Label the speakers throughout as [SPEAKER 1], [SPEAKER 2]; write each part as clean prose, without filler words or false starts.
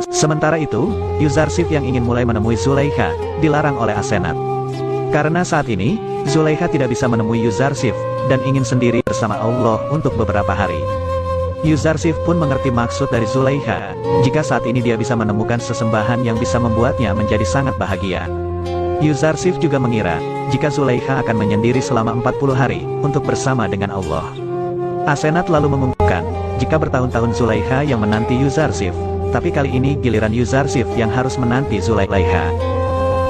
[SPEAKER 1] Sementara itu, Yuzarsif yang ingin mulai menemui Zulaikha, dilarang oleh Asenat. Karena saat ini, Zulaikha tidak bisa menemui Yuzarsif, dan ingin sendiri bersama Allah untuk beberapa hari. Yuzarsif pun mengerti maksud dari Zulaikha, jika saat ini dia bisa menemukan sesembahan yang bisa membuatnya menjadi sangat bahagia. Yuzarsif juga mengira, jika Zulaikha akan menyendiri selama 40 hari, untuk bersama dengan Allah. Asenat lalu mengumumkan, jika bertahun-tahun Zulaikha yang menanti Yuzarsif, tapi kali ini giliran Yuzarsif yang harus menanti Zulaikha.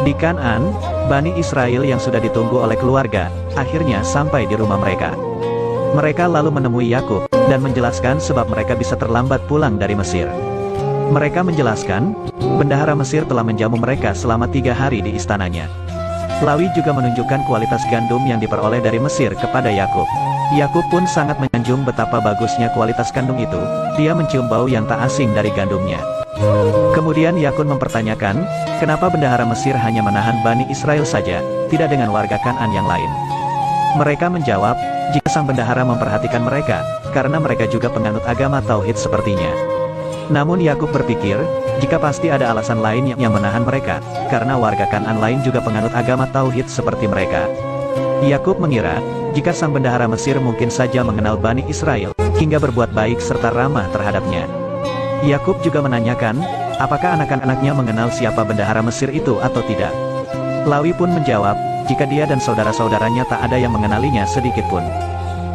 [SPEAKER 1] Di Kan'an, Bani Israel yang sudah ditunggu oleh keluarga, akhirnya sampai di rumah mereka. Mereka lalu menemui Yakub, dan menjelaskan sebab mereka bisa terlambat pulang dari Mesir. Mereka menjelaskan, bendahara Mesir telah menjamu mereka selama 3 hari di istananya. Lawi juga menunjukkan kualitas gandum yang diperoleh dari Mesir kepada Yakub. Yakub pun sangat menyanjung betapa bagusnya kualitas gandum itu, dia mencium bau yang tak asing dari gandumnya. Kemudian Yakub mempertanyakan, kenapa bendahara Mesir hanya menahan Bani Israel saja, tidak dengan warga Kan'an yang lain. Mereka menjawab, jika sang bendahara memperhatikan mereka, karena mereka juga penganut agama Tauhid sepertinya. Namun Yakub berpikir, jika pasti ada alasan lain yang menahan mereka, karena warga Kan'an lain juga penganut agama Tauhid seperti mereka. Yakub mengira, jika sang bendahara Mesir mungkin saja mengenal Bani Israel, hingga berbuat baik serta ramah terhadapnya. Yakub juga menanyakan, apakah anak-anaknya mengenal siapa bendahara Mesir itu atau tidak. Lawi pun menjawab, jika dia dan saudara-saudaranya tak ada yang mengenalinya sedikit pun.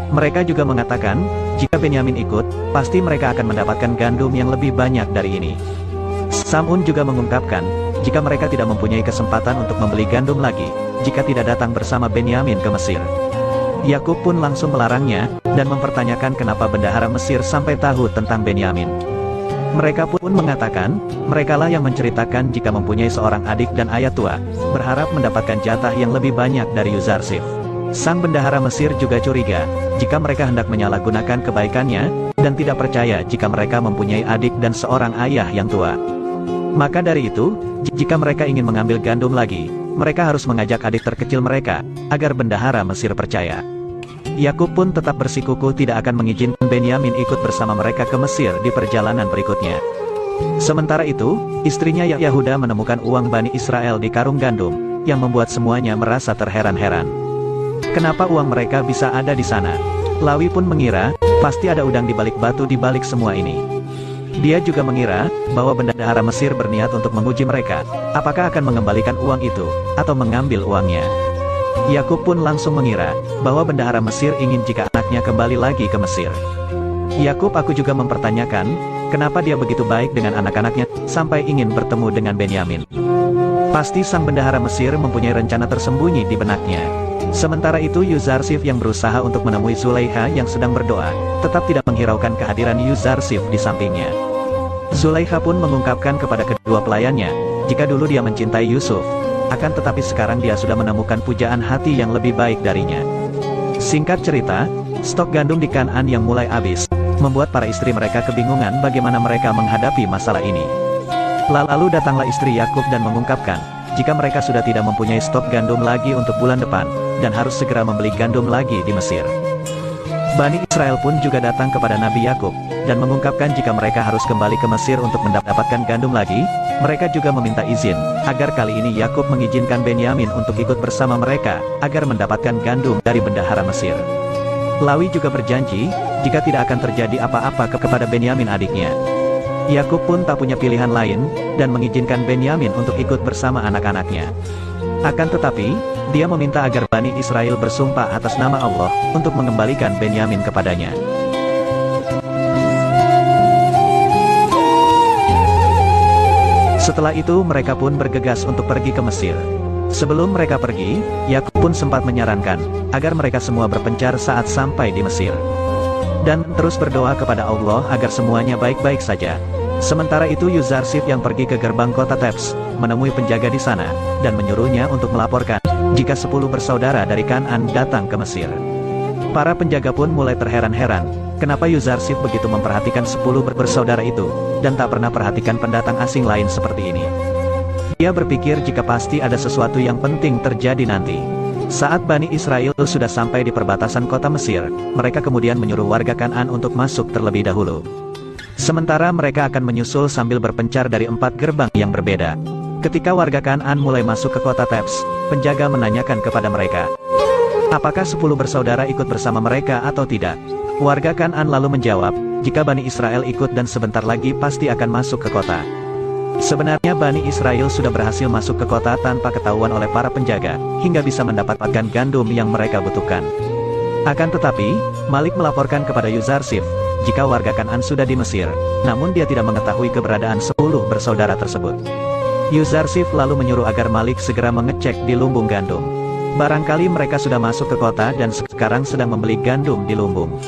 [SPEAKER 1] Mereka juga mengatakan, jika Benyamin ikut, pasti mereka akan mendapatkan gandum yang lebih banyak dari ini. Samun juga mengungkapkan, jika mereka tidak mempunyai kesempatan untuk membeli gandum lagi, jika tidak datang bersama Benyamin ke Mesir. Yakub pun langsung melarangnya, dan mempertanyakan kenapa bendahara Mesir sampai tahu tentang Benyamin. Mereka pun mengatakan, merekalah yang menceritakan jika mempunyai seorang adik dan ayah tua, berharap mendapatkan jatah yang lebih banyak dari Yuzarsif. Sang bendahara Mesir juga curiga, jika mereka hendak menyalahgunakan kebaikannya, dan tidak percaya jika mereka mempunyai adik dan seorang ayah yang tua. Maka dari itu, jika mereka ingin mengambil gandum lagi, mereka harus mengajak adik terkecil mereka, agar bendahara Mesir percaya. Yakub pun tetap bersikukuh tidak akan mengizinkan Benyamin ikut bersama mereka ke Mesir di perjalanan berikutnya. Sementara itu, istrinya Yahuda menemukan uang Bani Israel di karung gandum, yang membuat semuanya merasa terheran-heran. Kenapa uang mereka bisa ada di sana? Lawi pun mengira, pasti ada udang di balik batu di balik semua ini. Dia juga mengira, bahwa bendahara Mesir berniat untuk menguji mereka, apakah akan mengembalikan uang itu, atau mengambil uangnya. Yakub pun langsung mengira, bahwa bendahara Mesir ingin jika anaknya kembali lagi ke Mesir. Yakub juga mempertanyakan, kenapa dia begitu baik dengan anak-anaknya, sampai ingin bertemu dengan Benyamin. Pasti sang bendahara Mesir mempunyai rencana tersembunyi di benaknya. Sementara itu Yuzarsif yang berusaha untuk menemui Zulaikha yang sedang berdoa, tetap tidak menghiraukan kehadiran Yuzarsif di sampingnya. Zulaikha pun mengungkapkan kepada kedua pelayannya, jika dulu dia mencintai Yusuf, akan tetapi sekarang dia sudah menemukan pujaan hati yang lebih baik darinya. Singkat cerita, stok gandum di Kan'an yang mulai habis, membuat para istri mereka kebingungan bagaimana mereka menghadapi masalah ini. Lalu datanglah istri Yakub dan mengungkapkan, jika mereka sudah tidak mempunyai stok gandum lagi untuk bulan depan, dan harus segera membeli gandum lagi di Mesir. Bani Israel pun juga datang kepada Nabi Yakub, dan mengungkapkan jika mereka harus kembali ke Mesir untuk mendapatkan gandum lagi. Mereka juga meminta izin, agar kali ini Yakub mengizinkan Benyamin untuk ikut bersama mereka, agar mendapatkan gandum dari bendahara Mesir. Lawi juga berjanji, jika tidak akan terjadi apa-apa kepada Benyamin adiknya. Yakub pun tak punya pilihan lain, dan mengizinkan Benyamin untuk ikut bersama anak-anaknya. Akan tetapi, dia meminta agar Bani Israel bersumpah atas nama Allah, untuk mengembalikan Benyamin kepadanya. Setelah itu mereka pun bergegas untuk pergi ke Mesir. Sebelum mereka pergi, Yakub pun sempat menyarankan, agar mereka semua berpencar saat sampai di Mesir. Dan terus berdoa kepada Allah agar semuanya baik-baik saja. Sementara itu Yuzarsif yang pergi ke gerbang kota Tebs, menemui penjaga di sana, dan menyuruhnya untuk melaporkan, jika 10 bersaudara dari Kan'an datang ke Mesir. Para penjaga pun mulai terheran-heran, kenapa Yuzarsif begitu memperhatikan 10 bersaudara itu, dan tak pernah perhatikan pendatang asing lain seperti ini. Dia berpikir jika pasti ada sesuatu yang penting terjadi nanti. Saat Bani Israel sudah sampai di perbatasan kota Mesir, mereka kemudian menyuruh warga Kan'an untuk masuk terlebih dahulu. Sementara mereka akan menyusul sambil berpencar dari 4 gerbang yang berbeda. Ketika warga Kan'an mulai masuk ke kota Thebes, penjaga menanyakan kepada mereka, apakah 10 bersaudara ikut bersama mereka atau tidak? Warga Kan'an lalu menjawab, jika Bani Israel ikut dan sebentar lagi pasti akan masuk ke kota. Sebenarnya Bani Israel sudah berhasil masuk ke kota tanpa ketahuan oleh para penjaga, hingga bisa mendapatkan gandum yang mereka butuhkan. Akan tetapi, Malik melaporkan kepada Yuzarsif, jika warga Kan'an sudah di Mesir, namun dia tidak mengetahui keberadaan 10 bersaudara tersebut. Yuzarsif lalu menyuruh agar Malik segera mengecek di lumbung gandum. Barangkali mereka sudah masuk ke kota dan sekarang sedang membeli gandum di lumbung.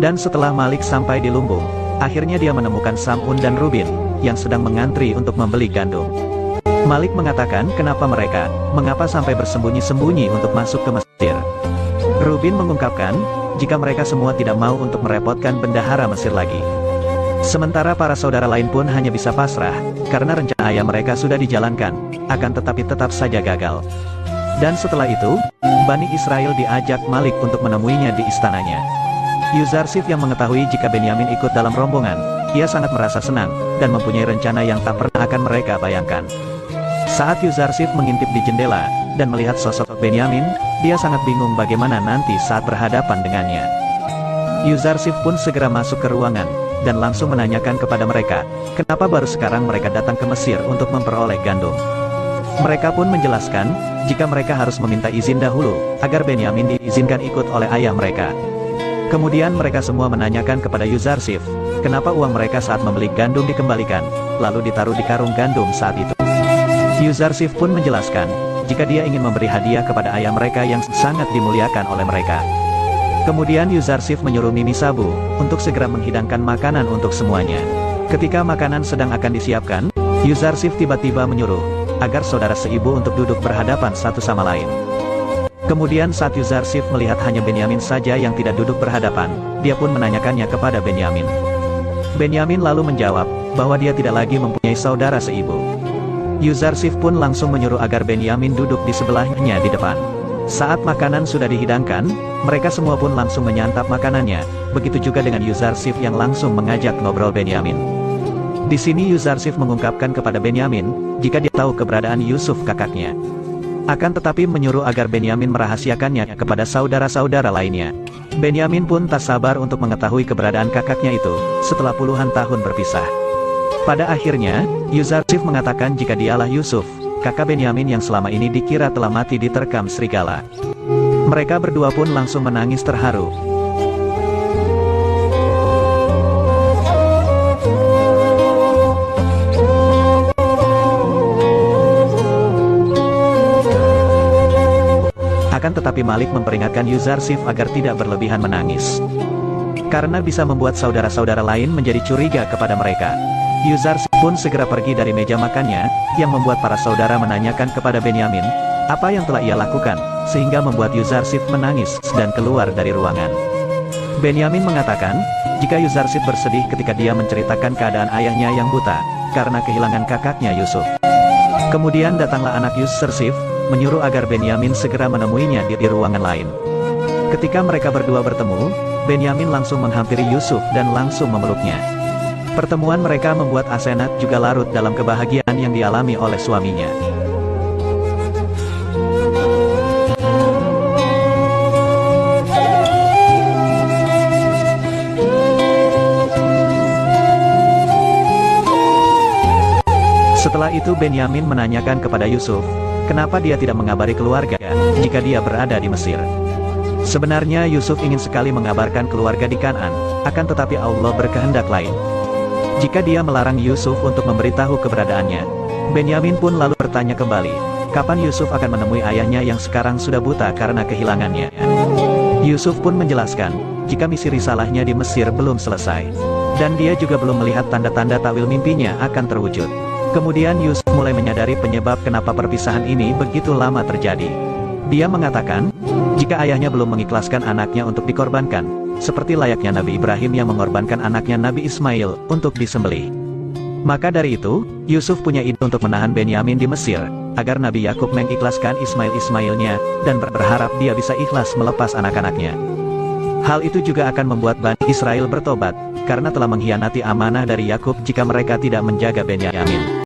[SPEAKER 1] Dan setelah Malik sampai di lumbung, akhirnya dia menemukan Sam'un dan Rubin, yang sedang mengantri untuk membeli gandum. Malik mengatakan kenapa mereka, mengapa sampai bersembunyi-sembunyi untuk masuk ke Mesir. Rubin mengungkapkan, jika mereka semua tidak mau untuk merepotkan bendahara Mesir lagi. Sementara para saudara lain pun hanya bisa pasrah, karena rencana ayah mereka sudah dijalankan, akan tetapi tetap saja gagal. Dan setelah itu, Bani Israel diajak Malik untuk menemuinya di istananya. Yuzarsif yang mengetahui jika Benyamin ikut dalam rombongan, ia sangat merasa senang, dan mempunyai rencana yang tak pernah akan mereka bayangkan. Saat Yuzarsif mengintip di jendela, dan melihat sosok Benyamin, dia sangat bingung bagaimana nanti saat berhadapan dengannya. Yuzarsif pun segera masuk ke ruangan, dan langsung menanyakan kepada mereka, kenapa baru sekarang mereka datang ke Mesir untuk memperoleh gandum. Mereka pun menjelaskan, jika mereka harus meminta izin dahulu, agar Benyamin diizinkan ikut oleh ayah mereka. Kemudian mereka semua menanyakan kepada Yuzarsif, kenapa uang mereka saat membeli gandum dikembalikan, lalu ditaruh di karung gandum saat itu. Yuzarsif pun menjelaskan, jika dia ingin memberi hadiah kepada ayah mereka yang sangat dimuliakan oleh mereka. Kemudian Yuzarsif menyuruh Mimi Sabu, untuk segera menghidangkan makanan untuk semuanya. Ketika makanan sedang akan disiapkan, Yuzarsif tiba-tiba menyuruh, agar saudara seibu untuk duduk berhadapan satu sama lain. Kemudian saat Yuzarsif melihat hanya Benyamin saja yang tidak duduk berhadapan, dia pun menanyakannya kepada Benyamin. Benyamin lalu menjawab, bahwa dia tidak lagi mempunyai saudara seibu. Yuzarsif pun langsung menyuruh agar Benyamin duduk di sebelahnya di depan. Saat makanan sudah dihidangkan, mereka semua pun langsung menyantap makanannya, begitu juga dengan Yuzarsif yang langsung mengajak ngobrol Benyamin. Di sini Yuzarsif mengungkapkan kepada Benyamin, jika dia tahu keberadaan Yusuf kakaknya. Akan tetapi menyuruh agar Benyamin merahasiakannya kepada saudara-saudara lainnya. Benyamin pun tak sabar untuk mengetahui keberadaan kakaknya itu, setelah puluhan tahun berpisah. Pada akhirnya, Yuzarsif mengatakan jika dialah Yusuf, kakak Benyamin yang selama ini dikira telah mati diterkam serigala. Mereka berdua pun langsung menangis terharu. Akan tetapi Malik memperingatkan Yuzarsif agar tidak berlebihan menangis, karena bisa membuat saudara-saudara lain menjadi curiga kepada mereka. Yuzarsif pun segera pergi dari meja makannya, yang membuat para saudara menanyakan kepada Benyamin, apa yang telah ia lakukan, sehingga membuat Yuzarsif menangis dan keluar dari ruangan. Benyamin mengatakan, jika Yuzarsif bersedih ketika dia menceritakan keadaan ayahnya yang buta, karena kehilangan kakaknya Yusuf. Kemudian datanglah anak Yuzarsif, menyuruh agar Benyamin segera menemuinya di ruangan lain. Ketika mereka berdua bertemu, Benyamin langsung menghampiri Yusuf dan langsung memeluknya. Pertemuan mereka membuat Asenat juga larut dalam kebahagiaan yang dialami oleh suaminya. Setelah itu Benyamin menanyakan kepada Yusuf, kenapa dia tidak mengabari keluarga, jika dia berada di Mesir. Sebenarnya Yusuf ingin sekali mengabarkan keluarga di Kan'an, akan tetapi Allah berkehendak lain. Jika dia melarang Yusuf untuk memberitahu keberadaannya, Benyamin pun lalu bertanya kembali, kapan Yusuf akan menemui ayahnya yang sekarang sudah buta karena kehilangannya. Yusuf pun menjelaskan, jika misi risalahnya di Mesir belum selesai, dan dia juga belum melihat tanda-tanda takwil mimpinya akan terwujud. Kemudian Yusuf mulai menyadari penyebab kenapa perpisahan ini begitu lama terjadi. Dia mengatakan, jika ayahnya belum mengikhlaskan anaknya untuk dikorbankan, seperti layaknya Nabi Ibrahim yang mengorbankan anaknya Nabi Ismail untuk disembelih. Maka dari itu, Yusuf punya ide untuk menahan Benyamin di Mesir, agar Nabi Yakub mengikhlaskan Ismail-Ismailnya, dan berharap dia bisa ikhlas melepas anak-anaknya. Hal itu juga akan membuat Bani Israel bertobat, karena telah mengkhianati amanah dari Yakub jika mereka tidak menjaga Benyamin.